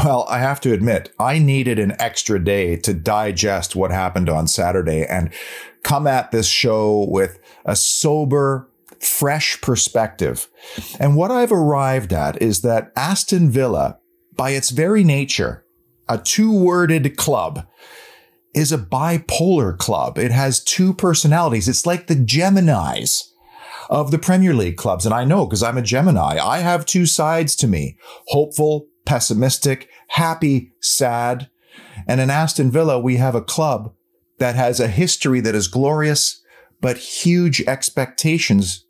Well, I have to admit, I needed an extra day to digest what happened on Saturday and come at this show with a sober, fresh perspective. And what I've arrived at is that Aston Villa, by its very nature, a two-worded club, is a bipolar club. It has two personalities. It's like the Geminis of the Premier League clubs. And I know because I'm a Gemini. I have two sides to me: hopeful, pessimistic, happy, sad. And in Aston Villa, we have a club that has a history that is glorious, but huge expectations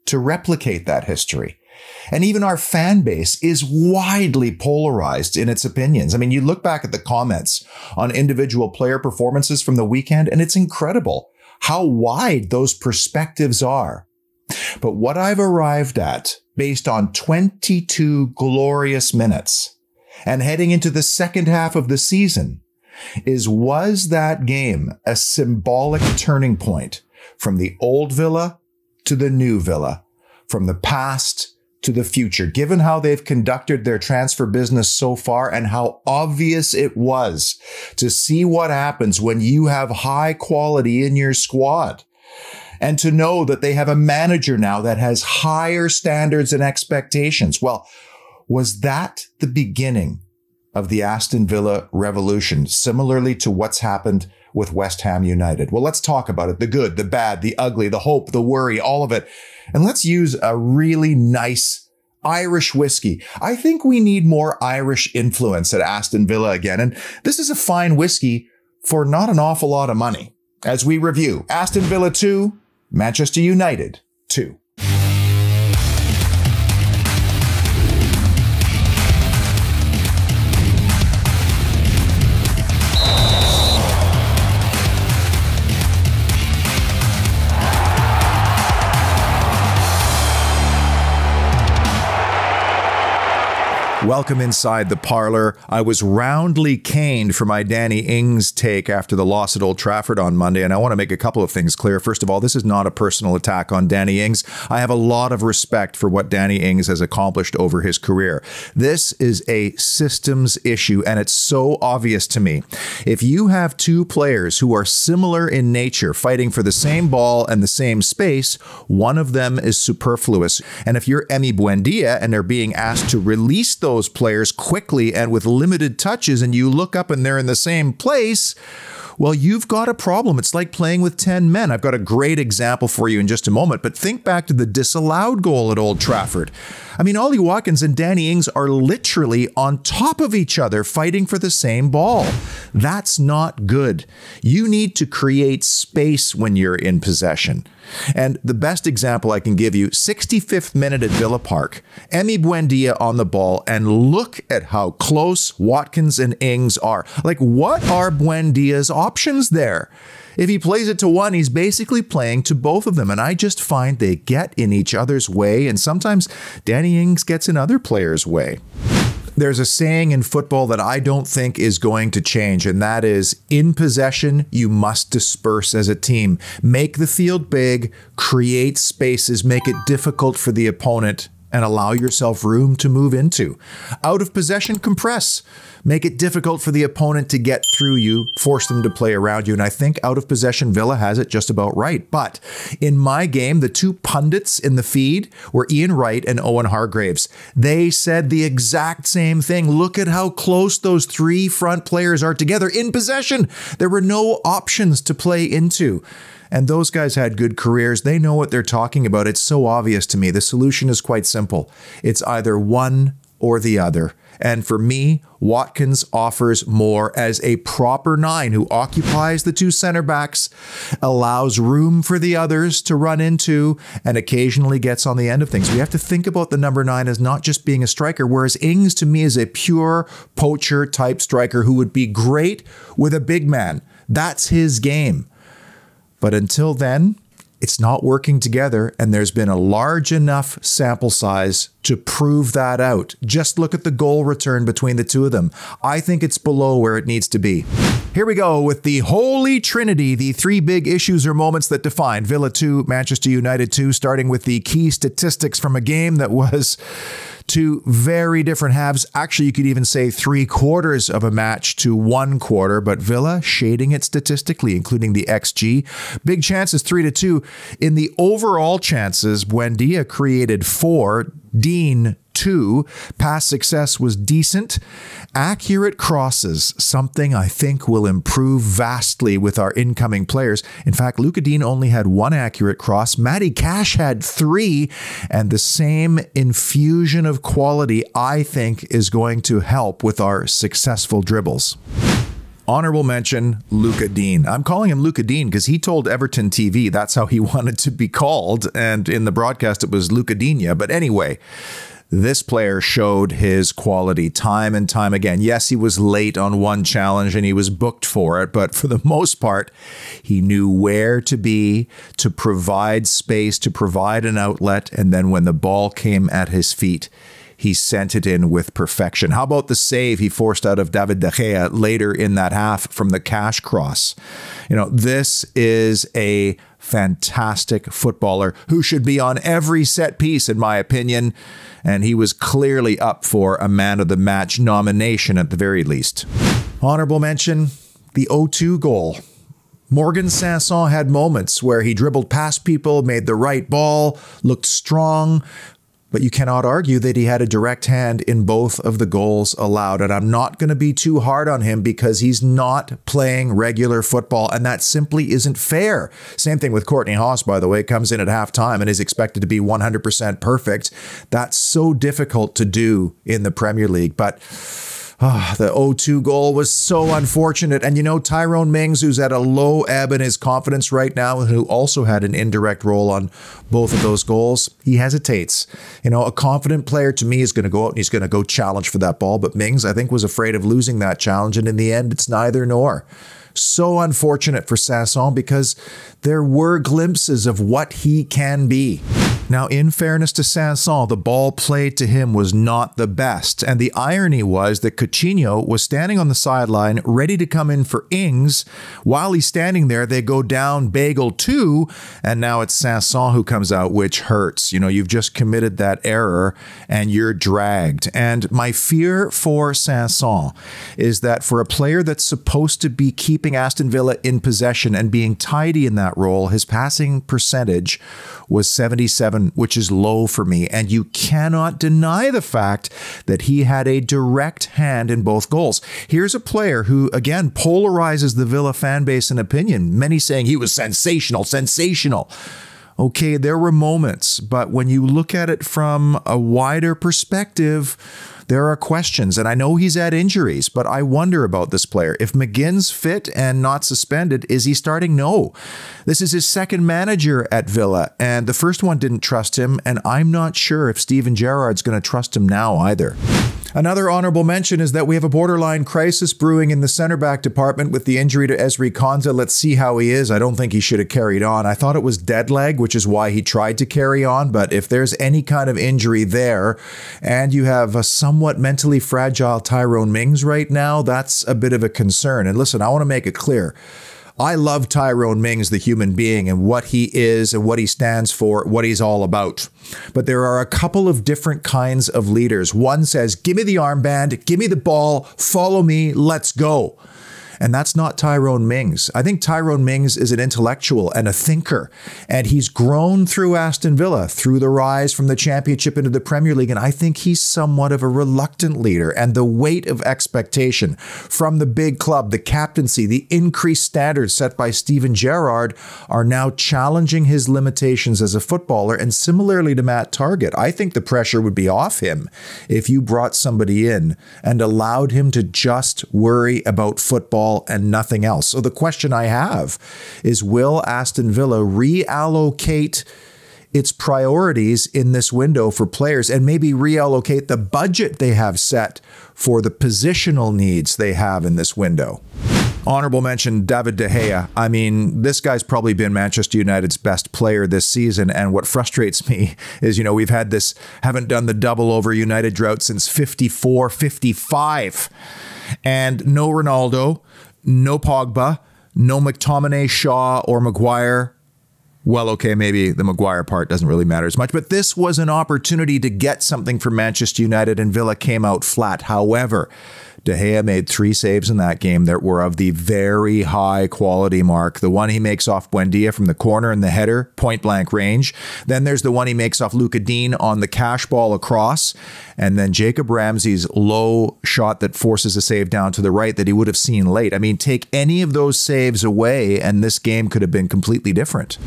to replicate that history. And even our fan base is widely polarized in its opinions. I mean, you look back at the comments on individual player performances from the weekend, and it's incredible how wide those perspectives are. But what I've arrived at, based on 22 glorious minutes and heading into the second half of the season, is, was that game a symbolic turning point from the old Villa to the new Villa, from the past to the future, given how they've conducted their transfer business so far and how obvious it was to see what happens when you have high quality in your squad, and to know that they have a manager now that has higher standards and expectations. Well, was that the beginning of the Aston Villa revolution, similarly to what's happened with West Ham United? Well, let's talk about it. The good, the bad, the ugly, the hope, the worry, all of it. And let's use a really nice Irish whiskey. I think we need more Irish influence at Aston Villa again. And this is a fine whiskey for not an awful lot of money. As we review Aston Villa 2, Manchester United 2. Welcome inside the parlor. I was roundly caned for my Danny Ings take after the loss at Old Trafford on Monday, and I want to make a couple of things clear. First of all, this is not a personal attack on Danny Ings. I have a lot of respect for what Danny Ings has accomplished over his career. This is a systems issue, and it's so obvious to me. If you have two players who are similar in nature, fighting for the same ball and the same space, one of them is superfluous. And if you're Emi Buendia and they're being asked to release those players quickly and with limited touches, and you look up and they're in the same place, well, you've got a problem. It's like playing with 10 men. I've got a great example for you in just a moment, but think back to the disallowed goal at Old Trafford. I mean, Ings-Watkins and Danny Ings are literally on top of each other fighting for the same ball. That's not good. You need to create space when you're in possession. And the best example I can give you, 65th minute at Villa Park, Emi Buendia on the ball, and look at how close Watkins and Ings are. Like, what are Buendia's options there? If he plays it to one, he's basically playing to both of them. And I just find they get in each other's way. And sometimes Danny Ings gets in other players' way. There's a saying in football that I don't think is going to change, and that is, in possession, you must disperse as a team. Make the field big, create spaces, make it difficult for the opponent, and allow yourself room to move into. Out of possession, compress. Make it difficult for the opponent to get through you, force them to play around you. And I think out of possession, Villa has it just about right. But in my game, the two pundits in the feed were Ian Wright and Owen Hargreaves. They said the exact same thing. Look at how close those three front players are together in possession. There were no options to play into. And those guys had good careers. They know what they're talking about. It's so obvious to me. The solution is quite simple. It's either one or the other. And for me, Watkins offers more as a proper nine who occupies the two center backs, allows room for the others to run into, and occasionally gets on the end of things. We have to think about the number 9 as not just being a striker, whereas Ings to me is a pure poacher type striker who would be great with a big man. That's his game. But until then, it's not working together, and there's been a large enough sample size to prove that out. Just look at the goal return between the two of them. I think it's below where it needs to be. Here we go with the Holy Trinity, the three big issues or moments that define Villa 2, Manchester United 2, starting with the key statistics from a game that was two very different halves. Actually, you could even say 3/4 of a match to 1/4, but Villa shading it statistically, including the XG. Big chances 3-2. In the overall chances, Buendia created 4, Digne 2. Pass success was decent. Accurate crosses, something I think will improve vastly with our incoming players. In fact, Lucas Digne only had 1 accurate cross. Matty Cash had 3, and the same infusion of quality, I think, is going to help with our successful dribbles. Honorable mention, Lucas Digne. I'm calling him Lucas Digne because he told Everton TV that's how he wanted to be called, and in the broadcast it was Lucas Digne. But anyway, this player showed his quality time and time again. Yes, he was late on one challenge and he was booked for it, but for the most part, he knew where to be, to provide space, to provide an outlet, and then when the ball came at his feet, he sent it in with perfection. How about the save he forced out of David De Gea later in that half from the Cash cross? You know, this is a fantastic footballer who should be on every set piece, in my opinion, and he was clearly up for a man of the match nomination at the very least. Honorable mention, the 0-2 goal. Morgan Sanson had moments where he dribbled past people, made the right ball, looked strong, but you cannot argue that he had a direct hand in both of the goals allowed. And I'm not going to be too hard on him because he's not playing regular football, and that simply isn't fair. Same thing with Courtney Haas, by the way, comes in at halftime and is expected to be 100% perfect. That's so difficult to do in the Premier League. But the 0-2 goal was so unfortunate. And you know, Tyrone Mings, who's at a low ebb in his confidence right now, and who also had an indirect role on both of those goals, he hesitates. You know, a confident player to me is going to go out and he's going to go challenge for that ball. But Mings, I think, was afraid of losing that challenge. And in the end, it's neither nor. So unfortunate for Sanson because there were glimpses of what he can be. Now, in fairness to Sanson, the ball played to him was not the best. And the irony was that Coutinho was standing on the sideline ready to come in for Ings. While he's standing there, they go down Bagel 2, and now it's Sanson who comes out, which hurts. You know, you've just committed that error and you're dragged. And my fear for Sanson is that for a player that's supposed to be keeping Aston Villa in possession and being tidy in that role, his passing percentage was 77, which is low for me. And you cannot deny the fact that he had a direct hand in both goals. Here's a player who, again, polarizes the Villa fan base in opinion. Many saying he was sensational, sensational. Okay, there were moments, but when you look at it from a wider perspective, there are questions. And I know he's had injuries, but I wonder about this player. If McGinn's fit and not suspended, is he starting? No. This is his second manager at Villa, and the first one didn't trust him, and I'm not sure if Steven Gerrard's going to trust him now either. Another honorable mention is that we have a borderline crisis brewing in the center-back department with the injury to Ezri Konsa. Let's see how he is. I don't think he should have carried on. I thought it was dead leg, which is why he tried to carry on. But if there's any kind of injury there and you have a somewhat mentally fragile Tyrone Mings right now, that's a bit of a concern. And listen, I want to make it clear. I love Tyrone Mings, the human being, and what he is and what he stands for, what he's all about. But there are a couple of different kinds of leaders. One says, give me the armband, give me the ball, follow me, let's go. And that's not Tyrone Mings. I think Tyrone Mings is an intellectual and a thinker, and he's grown through Aston Villa, through the rise from the Championship into the Premier League, and I think he's somewhat of a reluctant leader, and the weight of expectation from the big club, the captaincy, the increased standards set by Steven Gerrard are now challenging his limitations as a footballer, and similarly to Matt Targett, I think the pressure would be off him if you brought somebody in and allowed him to just worry about football and nothing else. So the question I have is, will Aston Villa reallocate its priorities in this window for players and maybe reallocate the budget they have set for the positional needs they have in this window? Honorable mention, David De Gea. I mean, this guy's probably been Manchester United's best player this season. And what frustrates me is, you know, we've had this, haven't done the double over United drought since 54, 55. And no Ronaldo, no Pogba, no McTominay, Shaw, or Maguire. Well, okay, maybe the Maguire part doesn't really matter as much, but this was an opportunity to get something for Manchester United, and Villa came out flat. However, De Gea made 3 saves in that game that were of the very high quality mark. The one he makes off Buendia from the corner and the header, point blank range. Then there's the one he makes off Lucas Digne on the cash ball across. And then Jacob Ramsey's low shot that forces a save down to the right that he would have seen late. I mean, take any of those saves away and this game could have been completely different.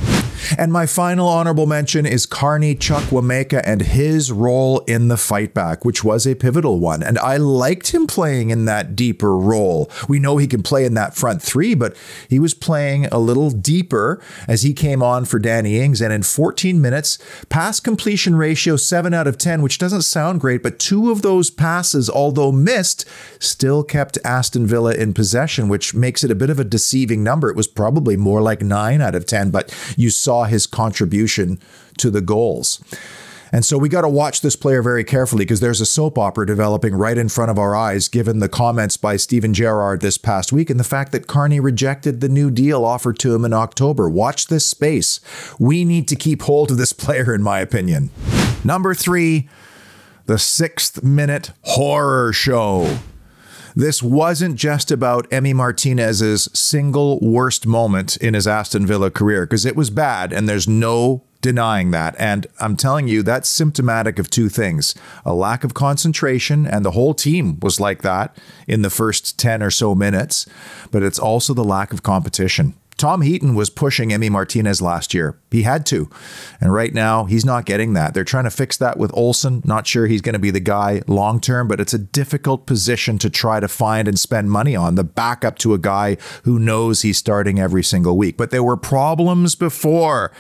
And my final honorable mention is Carney Chukwuemeka and his role in the fight back, which was a pivotal one. And I liked him playing in that deeper role. We know he can play in that front 3, but he was playing a little deeper as he came on for Danny Ings. And in 14 minutes, pass completion ratio 7 out of 10, which doesn't sound great, but 2 of those passes, although missed, still kept Aston Villa in possession, which makes it a bit of a deceiving number. It was probably more like 9 out of 10, but you saw his contribution to the goals. And so we got to watch this player very carefully because there's a soap opera developing right in front of our eyes, given the comments by Steven Gerrard this past week and the fact that Carney rejected the new deal offered to him in October. Watch this space. We need to keep hold of this player, in my opinion. Number 3, the 6th minute horror show. This wasn't just about Emi Martinez's single worst moment in his Aston Villa career, because it was bad, and there's no denying that. And I'm telling you, that's symptomatic of 2 things. A lack of concentration, and the whole team was like that in the first 10 or so minutes, but it's also the lack of competition. Tom Heaton was pushing Emi Martinez last year. He had to. And right now, he's not getting that. They're trying to fix that with Olsen. Not sure he's going to be the guy long term, but it's a difficult position to try to find and spend money on, the backup to a guy who knows he's starting every single week. But there were problems before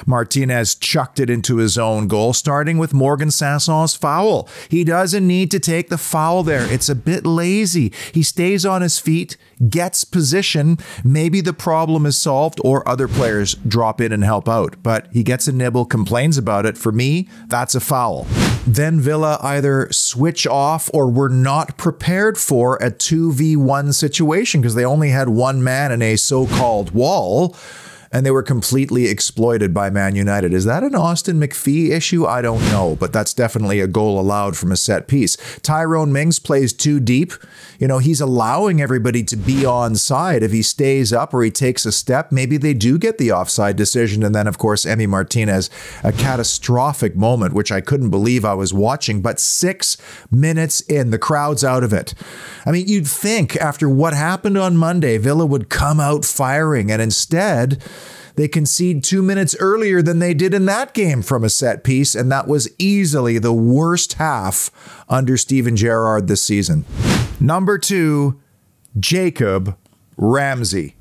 Martinez chucked it into his own goal, starting with Morgan Sanson's foul. He doesn't need to take the foul there. It's a bit lazy. He stays on his feet, gets position. Maybe the problem is solved or other players drop in and help out, but he gets a nibble, complains about it. For me, that's a foul. Then Villa either switch off or were not prepared for a 2v1 situation because they only had one man in a so-called wall, and they were completely exploited by Man United. Is that an Austin McPhee issue? I don't know, but that's definitely a goal allowed from a set piece. Tyrone Mings plays too deep. You know, he's allowing everybody to be onside. If he stays up or he takes a step, maybe they do get the offside decision. And then, of course, Emi Martinez, a catastrophic moment, which I couldn't believe I was watching. But 6 minutes in, the crowd's out of it. I mean, you'd think after what happened on Monday, Villa would come out firing, and instead they concede 2 minutes earlier than they did in that game from a set piece, and that was easily the worst half under Steven Gerrard this season. Number 2, Jacob Ramsey.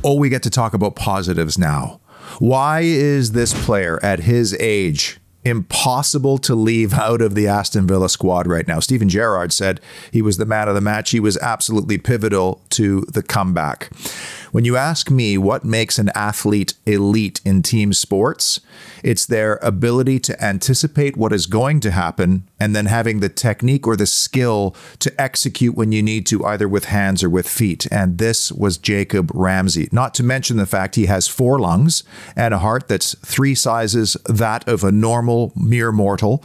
Oh, we get to talk about positives now. Why is this player at his age impossible to leave out of the Aston Villa squad right now? Steven Gerrard said he was the man of the match. He was absolutely pivotal to the comeback. When you ask me what makes an athlete elite in team sports, it's their ability to anticipate what is going to happen and then having the technique or the skill to execute when you need to, either with hands or with feet. And this was Jacob Ramsey. Not to mention the fact he has 4 lungs and a heart that's 3 sizes that of a normal mere mortal.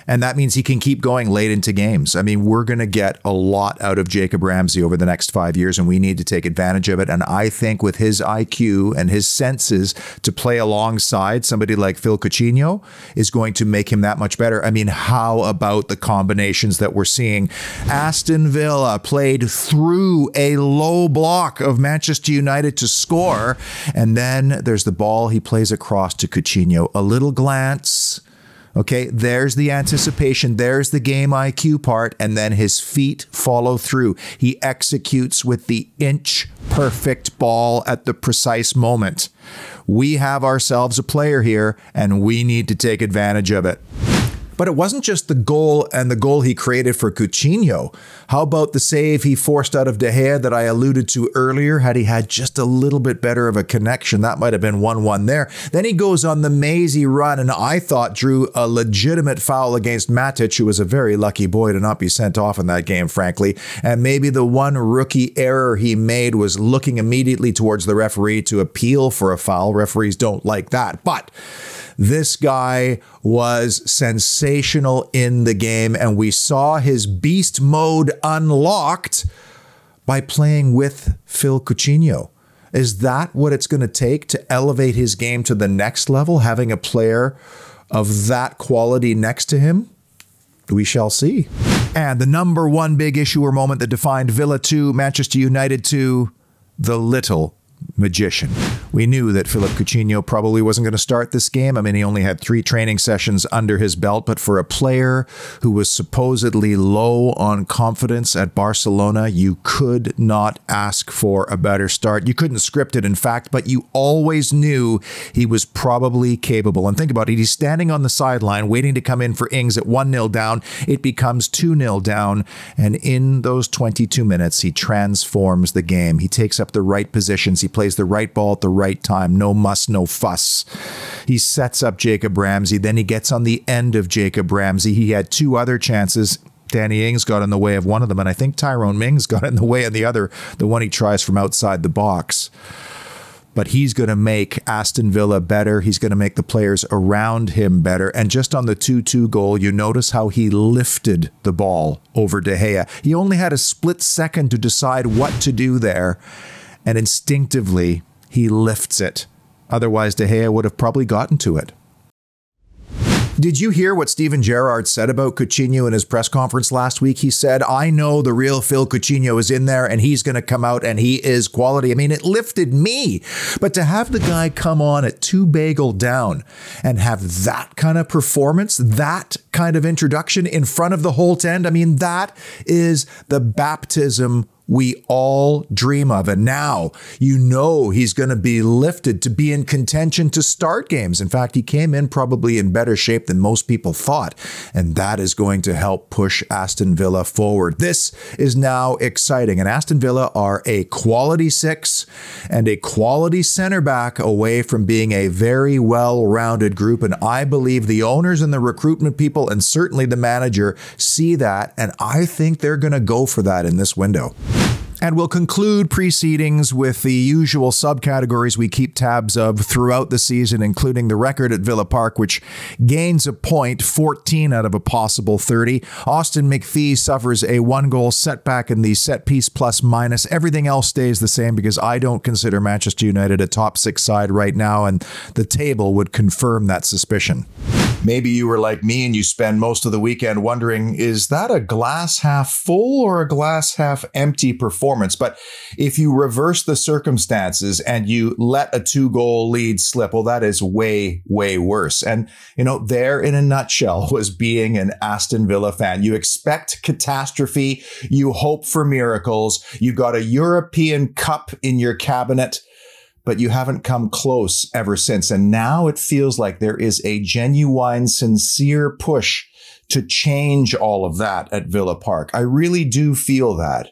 And that means he can keep going late into games. I mean, we're going to get a lot out of Jacob Ramsey over the next 5 years, and we need to take advantage of it. And I think with his IQ and his senses to play alongside somebody like Philippe Coutinho is going to make him that much better. I mean, how about the combinations that we're seeing? Aston Villa played through a low block of Manchester United to score. And then there's the ball he plays across to Coutinho. A little glance. Okay, there's the anticipation, there's the game IQ part, and then his feet follow through. He executes with the inch-perfect ball at the precise moment. We have ourselves a player here, and we need to take advantage of it. But it wasn't just the goal and the goal he created for Coutinho. How about the save he forced out of De Gea that I alluded to earlier? Had he had just a little bit better of a connection, that might have been 1-1 there. Then he goes on the mazy run and I thought drew a legitimate foul against Matic, who was a very lucky boy to not be sent off in that game, frankly. And maybe the one rookie error he made was looking immediately towards the referee to appeal for a foul. Referees don't like that. But this guy was sensational in the game, and we saw his beast mode unlocked by playing with Phil Coutinho. Is that what it's going to take to elevate his game to the next level, having a player of that quality next to him? We shall see. And the number one big issue or moment that defined Villa 2, Manchester United 2, the little magician. We knew that Philippe Coutinho probably wasn't going to start this game. I mean, he only had 3 training sessions under his belt, but for a player who was supposedly low on confidence at Barcelona, you could not ask for a better start. You couldn't script it, in fact, but you always knew he was probably capable. And think about it, he's standing on the sideline waiting to come in for Ings at 1-0 down. It becomes 2-0 down, and in those 22 minutes, he transforms the game. He takes up the right positions. He plays the right ball at the right time. No muss, no fuss. He sets up Jacob Ramsey. Then he gets on the end of Jacob Ramsey. He had 2 other chances. Danny Ings got in the way of one of them, and I think Tyrone Mings got in the way of the other, the one he tries from outside the box. But he's going to make Aston Villa better. He's going to make the players around him better. And just on the 2-2 goal, you notice how he lifted the ball over De Gea. He only had a split second to decide what to do there. And instinctively, he lifts it. Otherwise, De Gea would have probably gotten to it. Did you hear what Steven Gerrard said about Coutinho in his press conference last week? He said, I know the real Phil Coutinho is in there and he's going to come out and he is quality. I mean, it lifted me. But to have the guy come on at 2 bagel down and have that kind of performance, that kind of introduction in front of the whole tent, I mean, that is the baptism we all dream of. And now you know he's going to be lifted to be in contention to start games. In fact, he came in probably in better shape than most people thought. And that is going to help push Aston Villa forward. This is now exciting. And Aston Villa are a quality 6 and a quality center back away from being a very well-rounded group. And I believe the owners and the recruitment people and certainly the manager see that. And I think they're going to go for that in this window. And we'll conclude proceedings with the usual subcategories we keep tabs of throughout the season, including the record at Villa Park, which gains a point, 14 out of a possible 30. Austin McPhee suffers a 1-goal setback in the set piece plus minus. Everything else stays the same because I don't consider Manchester United a top 6 side right now, and the table would confirm that suspicion. Maybe you were like me and you spend most of the weekend wondering, is that a glass half full or a glass half empty performance? But if you reverse the circumstances and you let a 2-goal lead slip, well, that is way, way worse. And, you know, there in a nutshell was being an Aston Villa fan. You expect catastrophe. You hope for miracles. You got a European Cup in your cabinet, but you haven't come close ever since. And now it feels like there is a genuine, sincere push to change all of that at Villa Park. I really do feel that.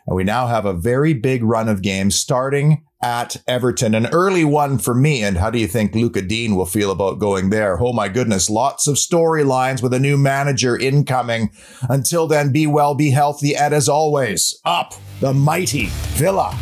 And we now have a very big run of games starting at Everton, an early one for me. And how do you think Lucas Digne will feel about going there? Oh my goodness, lots of storylines with a new manager incoming. Until then, be well, be healthy, and as always, up the mighty Villa.